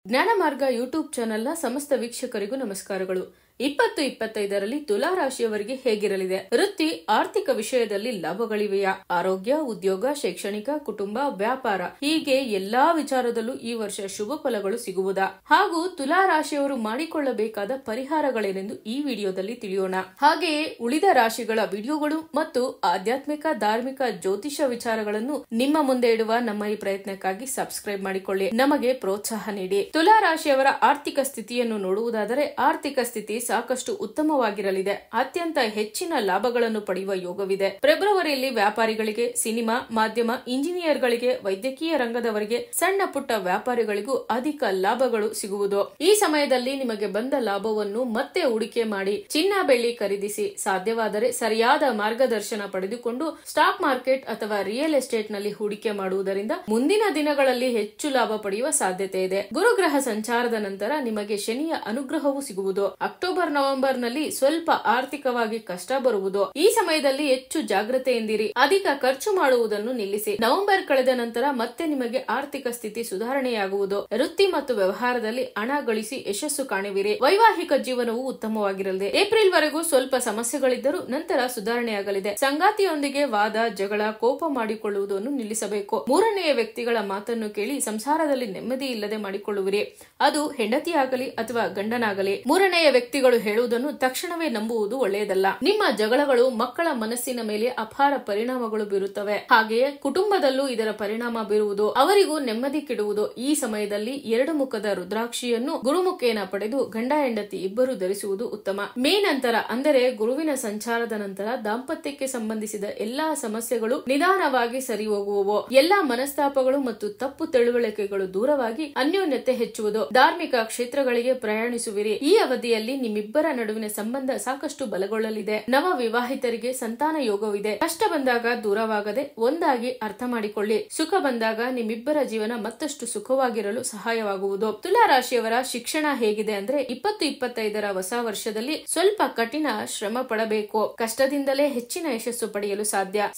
ಜ್ಞಾನ ಮಾರ್ಗ ಯೂಟ್ಯೂಬ್ ಚಾನೆಲ್ನ ಸಮಸ್ತ ವೀಕ್ಷಕರಿಗೂ ನಮಸ್ಕಾರಗಳು. 2025ರಲ್ಲಿ ತುಲಾ ರಾಶಿಯವರಿಗೆ ಹೇಗಿರಲಿದೆ? ವೃತ್ತಿ, ಆರ್ಥಿಕ ವಿಷಯದಲ್ಲಿ ಲಾಭಗಳಿವೆಯಾ? ಆರೋಗ್ಯ, ಉದ್ಯೋಗ, ಶೈಕ್ಷಣಿಕ, ಕುಟುಂಬ, ವ್ಯಾಪಾರ ಹೀಗೆ ಎಲ್ಲಾ ವಿಚಾರದಲ್ಲೂ ಈ ವರ್ಷ ಶುಭ ಫಲಗಳು ಸಿಗುವುದಾ? ಹಾಗೂ ತುಲಾ ರಾಶಿಯವರು ಮಾಡಿಕೊಳ್ಳಬೇಕಾದ ಪರಿಹಾರಗಳೇನೆಂದು ಈ ವಿಡಿಯೋದಲ್ಲಿ ತಿಳಿಯೋಣ. ಹಾಗೆಯೇ ಉಳಿದ ರಾಶಿಗಳ ವಿಡಿಯೋಗಳು ಮತ್ತು ಆಧ್ಯಾತ್ಮಿಕ, ಧಾರ್ಮಿಕ, ಜ್ಯೋತಿಷ ವಿಚಾರಗಳನ್ನು ನಿಮ್ಮ ಮುಂದೆ ಇಡುವ ನಮ್ಮ ಈ ಪ್ರಯತ್ನಕ್ಕಾಗಿ ಸಬ್ಸ್ಕ್ರೈಬ್ ಮಾಡಿಕೊಳ್ಳಿ, ನಮಗೆ ಪ್ರೋತ್ಸಾಹ ನೀಡಿ. ತುಲಾ ರಾಶಿಯವರ ಆರ್ಥಿಕ ಸ್ಥಿತಿಯನ್ನು ನೋಡುವುದಾದರೆ ಆರ್ಥಿಕ ಸ್ಥಿತಿ ಸಾಕಷ್ಟು ಉತ್ತಮವಾಗಿರಲಿದೆ. ಅತ್ಯಂತ ಹೆಚ್ಚಿನ ಲಾಭಗಳನ್ನು ಪಡೆಯುವ ಯೋಗವಿದೆ. ಫೆಬ್ರವರಿಯಲ್ಲಿ ವ್ಯಾಪಾರಿಗಳಿಗೆ, ಸಿನಿಮಾ, ಮಾಧ್ಯಮ, ಇಂಜಿನಿಯರ್ಗಳಿಗೆ, ವೈದ್ಯಕೀಯ ರಂಗದವರಿಗೆ, ಸಣ್ಣ ಪುಟ್ಟ ವ್ಯಾಪಾರಿಗಳಿಗೂ ಅಧಿಕ ಲಾಭಗಳು ಸಿಗುವುದು. ಈ ಸಮಯದಲ್ಲಿ ನಿಮಗೆ ಬಂದ ಲಾಭವನ್ನು ಮತ್ತೆ ಹೂಡಿಕೆ ಮಾಡಿ ಚಿನ್ನ, ಬೆಳ್ಳಿ ಖರೀದಿಸಿ. ಸಾಧ್ಯವಾದರೆ ಸರಿಯಾದ ಮಾರ್ಗದರ್ಶನ ಪಡೆದುಕೊಂಡು ಸ್ಟಾಕ್ ಮಾರ್ಕೆಟ್ ಅಥವಾ ರಿಯಲ್ ಎಸ್ಟೇಟ್ ನಲ್ಲಿ ಹೂಡಿಕೆ ಮಾಡುವುದರಿಂದ ಮುಂದಿನ ದಿನಗಳಲ್ಲಿ ಹೆಚ್ಚು ಲಾಭ ಪಡೆಯುವ ಸಾಧ್ಯತೆ ಇದೆ. ಗುರುಗ್ರಹ ಸಂಚಾರದ ನಂತರ ನಿಮಗೆ ಶನಿಯ ಅನುಗ್ರಹವೂ ಸಿಗುವುದು. ಅಕ್ಟೋಬರ್, ನವೆಂಬರ್ ನಲ್ಲಿ ಸ್ವಲ್ಪ ಆರ್ಥಿಕವಾಗಿ ಕಷ್ಟ ಬರುವುದು. ಈ ಸಮಯದಲ್ಲಿ ಹೆಚ್ಚು ಜಾಗ್ರತೆಯಿಂದಿರಿ. ಅಧಿಕ ಖರ್ಚು ಮಾಡುವುದನ್ನು ನಿಲ್ಲಿಸಿ. ನವೆಂಬರ್ ಕಳೆದ ನಂತರ ಮತ್ತೆ ನಿಮಗೆ ಆರ್ಥಿಕ ಸ್ಥಿತಿ ಸುಧಾರಣೆಯಾಗುವುದು. ವೃತ್ತಿ ಮತ್ತು ವ್ಯವಹಾರದಲ್ಲಿ ಹಣ ಗಳಿಸಿ ಯಶಸ್ಸು ಕಾಣುವಿರಿ. ವೈವಾಹಿಕ ಜೀವನವು ಉತ್ತಮವಾಗಿರಲಿದೆ. ಏಪ್ರಿಲ್ ವರೆಗೂ ಸ್ವಲ್ಪ ಸಮಸ್ಯೆಗಳಿದ್ದರೂ ನಂತರ ಸುಧಾರಣೆಯಾಗಲಿದೆ. ಸಂಗಾತಿಯೊಂದಿಗೆ ವಾದ, ಜಗಳ, ಕೋಪ ಮಾಡಿಕೊಳ್ಳುವುದನ್ನು ನಿಲ್ಲಿಸಬೇಕು. ಮೂರನೆಯ ವ್ಯಕ್ತಿಗಳ ಮಾತನ್ನು ಕೇಳಿ ಸಂಸಾರದಲ್ಲಿ ನೆಮ್ಮದಿ ಇಲ್ಲದೆ ಮಾಡಿಕೊಳ್ಳುವಿರಿ. ಅದು ಹೆಂಡತಿಯಾಗಲಿ ಅಥವಾ ಗಂಡನಾಗಲಿ. ಮೂರನೆಯ ವ್ಯಕ್ತಿಗಳು ಹೇಳುವುದನ್ನು ತಕ್ಷಣವೇ ನಂಬುವುದು ಒಳ್ಳೆಯದಲ್ಲ. ನಿಮ್ಮ ಜಗಳಗಳು ಮಕ್ಕಳ ಮನಸ್ಸಿನ ಮೇಲೆ ಅಪಾರ ಪರಿಣಾಮಗಳು ಬೀರುತ್ತವೆ. ಹಾಗೆಯೇ ಕುಟುಂಬದಲ್ಲೂ ಇದರ ಪರಿಣಾಮ ಬೀರುವುದು. ಅವರಿಗೂ ನೆಮ್ಮದಿ ಕೆಡುವುದು. ಈ ಸಮಯದಲ್ಲಿ 2 ಮುಖದ ರುದ್ರಾಕ್ಷಿಯನ್ನು ಗುರುಮುಖೇನ ಪಡೆದು ಗಂಡ ಹೆಂಡತಿ ಇಬ್ಬರು ಧರಿಸುವುದು ಉತ್ತಮ. ಮೇ ನಂತರ ಅಂದರೆ ಗುರುವಿನ ಸಂಚಾರದ ನಂತರ ದಾಂಪತ್ಯಕ್ಕೆ ಸಂಬಂಧಿಸಿದ ಎಲ್ಲಾ ಸಮಸ್ಯೆಗಳು ನಿಧಾನವಾಗಿ ಸರಿ ಹೋಗುವವು. ಎಲ್ಲಾ ಮನಸ್ತಾಪಗಳು ಮತ್ತು ತಪ್ಪು ತಿಳುವಳಿಕೆಗಳು ದೂರವಾಗಿ ಅನ್ಯೋನ್ಯತೆ ಹೆಚ್ಚುವುದು. ಧಾರ್ಮಿಕ ಕ್ಷೇತ್ರಗಳಿಗೆ ಪ್ರಯಾಣಿಸುವಿರಿ. ಈ ಅವಧಿಯಲ್ಲಿ ನಿಮ್ಮಿಬ್ಬರ ನಡುವಿನ ಸಂಬಂಧ ಸಾಕಷ್ಟು ಬಲಗೊಳ್ಳಲಿದೆ. ನವ ವಿವಾಹಿತರಿಗೆ ಸಂತಾನ ಯೋಗವಿದೆ. ಕಷ್ಟ ಬಂದಾಗ ದೂರವಾಗದೆ ಒಂದಾಗಿ ಅರ್ಥ ಮಾಡಿಕೊಳ್ಳಿ. ಸುಖ ಬಂದಾಗ ನಿಮ್ಮಿಬ್ಬರ ಜೀವನ ಮತ್ತಷ್ಟು ಸುಖವಾಗಿರಲು ಸಹಾಯವಾಗುವುದು. ತುಲಾ ರಾಶಿಯವರ ಶಿಕ್ಷಣ ಹೇಗಿದೆ ಅಂದ್ರೆ 2025ರ ಹೊಸ ವರ್ಷದಲ್ಲಿ ಸ್ವಲ್ಪ ಕಠಿಣ ಶ್ರಮ ಪಡಬೇಕು. ಕಷ್ಟದಿಂದಲೇ ಹೆಚ್ಚಿನ ಯಶಸ್ಸು ಪಡೆಯಲು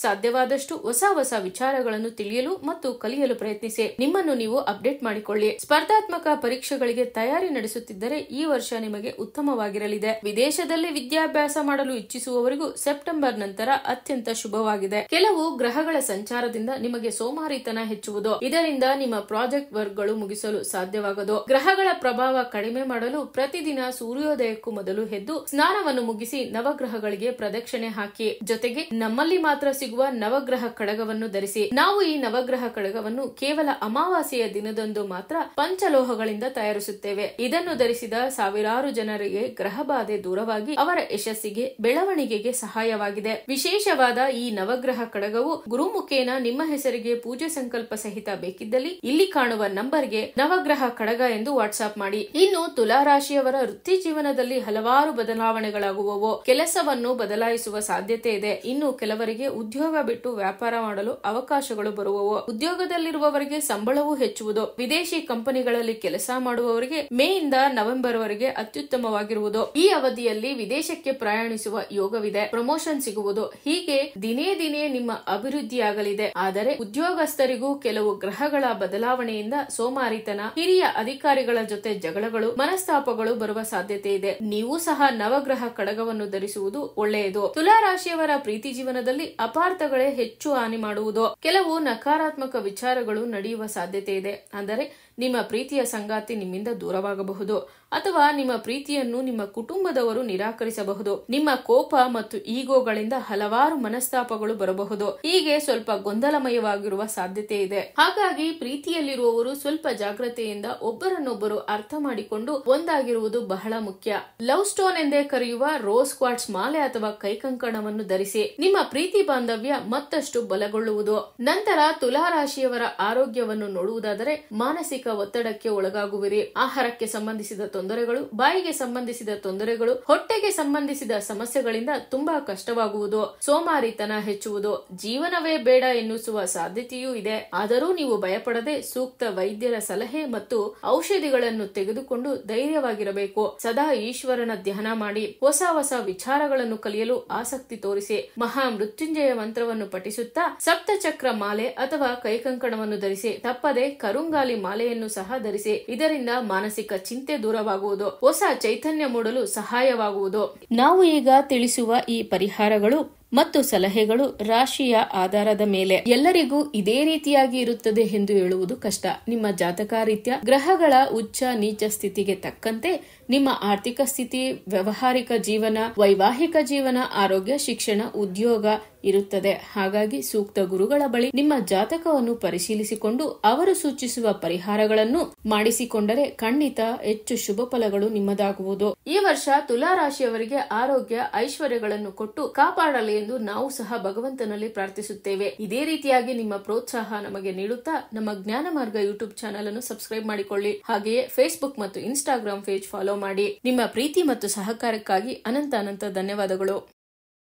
ಸಾಧ್ಯವಾದಷ್ಟು ಹೊಸ ವಿಚಾರಗಳನ್ನು ತಿಳಿಯಲು ಮತ್ತು ಕಲಿಯಲು ಪ್ರಯತ್ನಿಸಿ. ನಿಮ್ಮನ್ನು ನೀವು ಅಪ್ಡೇಟ್ ಮಾಡಿಕೊಳ್ಳಿ. ಸ್ಪರ್ಧಾತ್ಮಕ ಪರೀಕ್ಷೆಗಳಿಗೆ ತಯಾರಿ ನಡೆಸುತ್ತಿದ್ದರೆ ಈ ವರ್ಷ ನಿಮಗೆ ಉತ್ತಮವಾಗಿರಲಿದೆ. ವಿದೇಶದಲ್ಲಿ ವಿದ್ಯಾಭ್ಯಾಸ ಮಾಡಲು ಇಚ್ಛಿಸುವವರಿಗೂ ಸೆಪ್ಟೆಂಬರ್ ನಂತರ ಅತ್ಯಂತ ಶುಭವಾಗಿದೆ. ಕೆಲವು ಗ್ರಹಗಳ ಸಂಚಾರದಿಂದ ನಿಮಗೆ ಸೋಮಾರಿತನ ಹೆಚ್ಚುವುದು. ಇದರಿಂದ ನಿಮ್ಮ ಪ್ರಾಜೆಕ್ಟ್ ವರ್ಕ್ ಗಳು ಮುಗಿಸಲು ಸಾಧ್ಯವಾಗದು. ಗ್ರಹಗಳ ಪ್ರಭಾವ ಕಡಿಮೆ ಮಾಡಲು ಪ್ರತಿದಿನ ಸೂರ್ಯೋದಯಕ್ಕೂ ಮೊದಲು ಎದ್ದು ಸ್ನಾನವನ್ನು ಮುಗಿಸಿ ನವಗ್ರಹಗಳಿಗೆ ಪ್ರದಕ್ಷಿಣೆ ಹಾಕಿ. ಜೊತೆಗೆ ನಮ್ಮಲ್ಲಿ ಮಾತ್ರ ಸಿಗುವ ನವಗ್ರಹ ಕಡಗವನ್ನು ಧರಿಸಿ. ನಾವು ಈ ನವಗ್ರಹ ಕಡಗವನ್ನು ಕೇವಲ ಅಮಾವಾಸ್ಯೆಯ ದಿನದಂದು ಮಾತ್ರ ಪಂಚಲೋಹಗಳಿಂದ ತಯಾರಿಸುತ್ತೇವೆ. ಇದನ್ನು ಧರಿಸಿದ ಸಾವಿರಾರು ಜನರಿಗೆ ಗ್ರಹ ಬಾಧೆ ದೂರವಾಗಿ ಅವರ ಯಶಸ್ಸಿಗೆ, ಬೆಳವಣಿಗೆಗೆ ಸಹಾಯವಾಗಿದೆ. ವಿಶೇಷವಾದ ಈ ನವಗ್ರಹ ಕಡಗವು ಗುರುಮುಖೇನ ನಿಮ್ಮ ಹೆಸರಿಗೆ ಪೂಜೆ ಸಂಕಲ್ಪ ಸಹಿತ ಬೇಕಿದ್ದಲ್ಲಿ ಇಲ್ಲಿ ಕಾಣುವ ನಂಬರ್ಗೆ ನವಗ್ರಹ ಕಡಗ ಎಂದು ವಾಟ್ಸ್ಆಪ್ ಮಾಡಿ. ಇನ್ನು ತುಲಾ ರಾಶಿಯವರ ವೃತ್ತಿ ಜೀವನದಲ್ಲಿ ಹಲವಾರು ಬದಲಾವಣೆಗಳಾಗುವವು. ಕೆಲಸವನ್ನು ಬದಲಾಯಿಸುವ ಸಾಧ್ಯತೆ ಇದೆ. ಇನ್ನು ಕೆಲವರಿಗೆ ಉದ್ಯೋಗ ಬಿಟ್ಟು ವ್ಯಾಪಾರ ಮಾಡಲು ಅವಕಾಶಗಳು ಬರುವವು. ಉದ್ಯೋಗದಲ್ಲಿರುವವರಿಗೆ ಸಂಬಳವೂ ಹೆಚ್ಚುವುದು. ವಿದೇಶಿ ಕಂಪನಿಗಳಲ್ಲಿ ಕೆಲಸ ಮಾಡುವವರಿಗೆ ಮೇ ಇಂದ ನವೆಂಬರ್ ವರೆಗೆ ಅತ್ಯುತ್ತಮವಾಗಿರುವುದು. ಈ ಅವಧಿಯಲ್ಲಿ ವಿದೇಶಕ್ಕೆ ಪ್ರಯಾಣಿಸುವ ಯೋಗವಿದೆ. ಪ್ರಮೋಷನ್ ಸಿಗುವುದು. ಹೀಗೆ ದಿನೇ ದಿನೇ ನಿಮ್ಮ ಅಭಿವೃದ್ಧಿಯಾಗಲಿದೆ. ಆದರೆ ಉದ್ಯೋಗಸ್ಥರಿಗೂ ಕೆಲವು ಗ್ರಹಗಳ ಬದಲಾವಣೆಯಿಂದ ಸೋಮಾರಿತನ, ಹಿರಿಯ ಅಧಿಕಾರಿಗಳ ಜೊತೆ ಜಗಳಗಳು, ಮನಸ್ತಾಪಗಳು ಬರುವ ಸಾಧ್ಯತೆ ಇದೆ. ನೀವು ಸಹ ನವಗ್ರಹ ಕಡಗವನ್ನು ಧರಿಸುವುದು ಒಳ್ಳೆಯದು. ತುಲಾ ರಾಶಿಯವರ ಪ್ರೀತಿ ಜೀವನದಲ್ಲಿ ಅಪಾರ್ಥಗಳೇ ಹೆಚ್ಚು ಹಾನಿ ಮಾಡುವುದು. ಕೆಲವು ನಕಾರಾತ್ಮಕ ವಿಚಾರಗಳು ನಡೆಯುವ ಸಾಧ್ಯತೆ ಇದೆ. ಅಂದರೆ ನಿಮ್ಮ ಪ್ರೀತಿಯ ಸಂಗಾತಿ ನಿಮ್ಮಿಂದ ದೂರವಾಗಬಹುದು ಅಥವಾ ನಿಮ್ಮ ಪ್ರೀತಿಯನ್ನು ನಿಮ್ಮ ಕುಟುಂಬದವರು ನಿರಾಕರಿಸಬಹುದು. ನಿಮ್ಮ ಕೋಪ ಮತ್ತು ಈಗೋಗಳಿಂದ ಹಲವಾರು ಮನಸ್ತಾಪಗಳು ಬರಬಹುದು. ಹೀಗೆ ಸ್ವಲ್ಪ ಗೊಂದಲಮಯವಾಗಿರುವ ಸಾಧ್ಯತೆ ಇದೆ. ಹಾಗಾಗಿ ಪ್ರೀತಿಯಲ್ಲಿರುವವರು ಸ್ವಲ್ಪ ಜಾಗ್ರತೆಯಿಂದ ಒಬ್ಬರನ್ನೊಬ್ಬರು ಅರ್ಥ ಮಾಡಿಕೊಂಡು ಒಂದಾಗಿರುವುದು ಬಹಳ ಮುಖ್ಯ. ಲವ್ ಸ್ಟೋನ್ ಎಂದೇ ಕರೆಯುವ ರೋಸ್ ಕ್ವಾರ್ಟ್ಸ್ ಮಾಲೆ ಅಥವಾ ಕೈಕಂಕಣವನ್ನು ಧರಿಸಿ. ನಿಮ್ಮ ಪ್ರೀತಿ ಬಾಂಧವ್ಯ ಮತ್ತಷ್ಟು ಬಲಗೊಳ್ಳುವುದು. ನಂತರ ತುಲಾ ರಾಶಿಯವರ ಆರೋಗ್ಯವನ್ನು ನೋಡುವುದಾದರೆ ಮಾನಸಿಕ ಒತ್ತಡಕ್ಕೆ ಒಳಗಾಗುವಿರಿ. ಆಹಾರಕ್ಕೆ ಸಂಬಂಧಿಸಿದ ತೊಂದರೆಗಳು, ಬಾಯಿಗೆ ಸಂಬಂಧಿಸಿದ ತೊಂದರೆಗಳು, ಹೊಟ್ಟೆಗೆ ಸಂಬಂಧಿಸಿದ ಸಮಸ್ಯೆಗಳಿಂದ ತುಂಬಾ ಕಷ್ಟವಾಗುವುದು. ಸೋಮಾರಿತನ ಹೆಚ್ಚುವುದು. ಜೀವನವೇ ಬೇಡ ಎನ್ನಿಸುವ ಸಾಧ್ಯತೆಯೂ ಇದೆ. ಆದರೂ ನೀವು ಭಯಪಡದೆ ಸೂಕ್ತ ವೈದ್ಯರ ಸಲಹೆ ಮತ್ತು ಔಷಧಿಗಳನ್ನು ತೆಗೆದುಕೊಂಡು ಧೈರ್ಯವಾಗಿರಬೇಕು. ಸದಾ ಈಶ್ವರನ ಧ್ಯಾನ ಮಾಡಿ. ಹೊಸ ವಿಚಾರಗಳನ್ನು ಕಲಿಯಲು ಆಸಕ್ತಿ ತೋರಿಸಿ. ಮಹಾ ಮೃತ್ಯುಂಜಯ ಮಂತ್ರವನ್ನು ಪಠಿಸುತ್ತಾ ಸಪ್ತಚಕ್ರ ಮಾಲೆ ಅಥವಾ ಕೈಕಂಕಣವನ್ನು ಧರಿಸಿ. ತಪ್ಪದೆ ಕರುಂಗಾಲಿ ಮಾಲೆಯನ್ನು ಮಾಲೆಯನ್ನು ಸಹ ಧರಿಸಿ. ಇದರಿಂದ ಮಾನಸಿಕ ಚಿಂತೆ ದೂರವಾಗುವುದು, ಹೊಸ ಚೈತನ್ಯ ಮೂಡಲು ಸಹಾಯವಾಗುವುದು. ನಾವು ಈಗ ತಿಳಿಸುವ ಈ ಪರಿಹಾರಗಳು ಮತ್ತು ಸಲಹೆಗಳು ರಾಶಿಯ ಆಧಾರದ ಮೇಲೆ ಎಲ್ಲರಿಗೂ ಇದೇ ರೀತಿಯಾಗಿ ಇರುತ್ತದೆ ಎಂದು ಹೇಳುವುದು ಕಷ್ಟ. ನಿಮ್ಮ ಜಾತಕ ರೀತ್ಯ ಗ್ರಹಗಳ ಉಚ್ಚ ನೀಚ ಸ್ಥಿತಿಗೆ ತಕ್ಕಂತೆ ನಿಮ್ಮ ಆರ್ಥಿಕ ಸ್ಥಿತಿ, ವ್ಯಾವಹಾರಿಕ ಜೀವನ, ವೈವಾಹಿಕ ಜೀವನ, ಆರೋಗ್ಯ, ಶಿಕ್ಷಣ, ಉದ್ಯೋಗ ಇರುತ್ತದೆ. ಹಾಗಾಗಿ ಸೂಕ್ತ ಗುರುಗಳ ಬಳಿ ನಿಮ್ಮ ಜಾತಕವನ್ನು ಪರಿಶೀಲಿಸಿಕೊಂಡು ಅವರು ಸೂಚಿಸುವ ಪರಿಹಾರಗಳನ್ನು ಮಾಡಿಸಿಕೊಂಡರೆ ಖಂಡಿತ ಹೆಚ್ಚು ಶುಭ ಫಲಗಳು ನಿಮ್ಮದಾಗುವುದು. ಈ ವರ್ಷ ತುಲಾ ರಾಶಿಯವರಿಗೆ ಆರೋಗ್ಯ ಐಶ್ವರ್ಯಗಳನ್ನು ಕೊಟ್ಟು ಕಾಪಾಡಲಿ ಎಂದು ನಾವು ಸಹ ಭಗವಂತನಲ್ಲಿ ಪ್ರಾರ್ಥಿಸುತ್ತೇವೆ. ಇದೇ ರೀತಿಯಾಗಿ ನಿಮ್ಮ ಪ್ರೋತ್ಸಾಹ ನಮಗೆ ನೀಡುತ್ತಾ ನಮ್ಮ ಜ್ಞಾನ ಮಾರ್ಗ ಯೂಟ್ಯೂಬ್ ಚಾನೆಲ್ ಅನ್ನು ಸಬ್ಸ್ಕ್ರೈಬ್ ಮಾಡಿಕೊಳ್ಳಿ. ಹಾಗೆಯೇ ಫೇಸ್ಬುಕ್ ಮತ್ತು ಇನ್ಸ್ಟಾಗ್ರಾಮ್ ಪೇಜ್ ಫಾಲೋ ಮಾಡಿ. ನಿಮ್ಮ ಪ್ರೀತಿ ಮತ್ತು ಸಹಕಾರಕ್ಕಾಗಿ ಅನಂತ ಧನ್ಯವಾದಗಳು.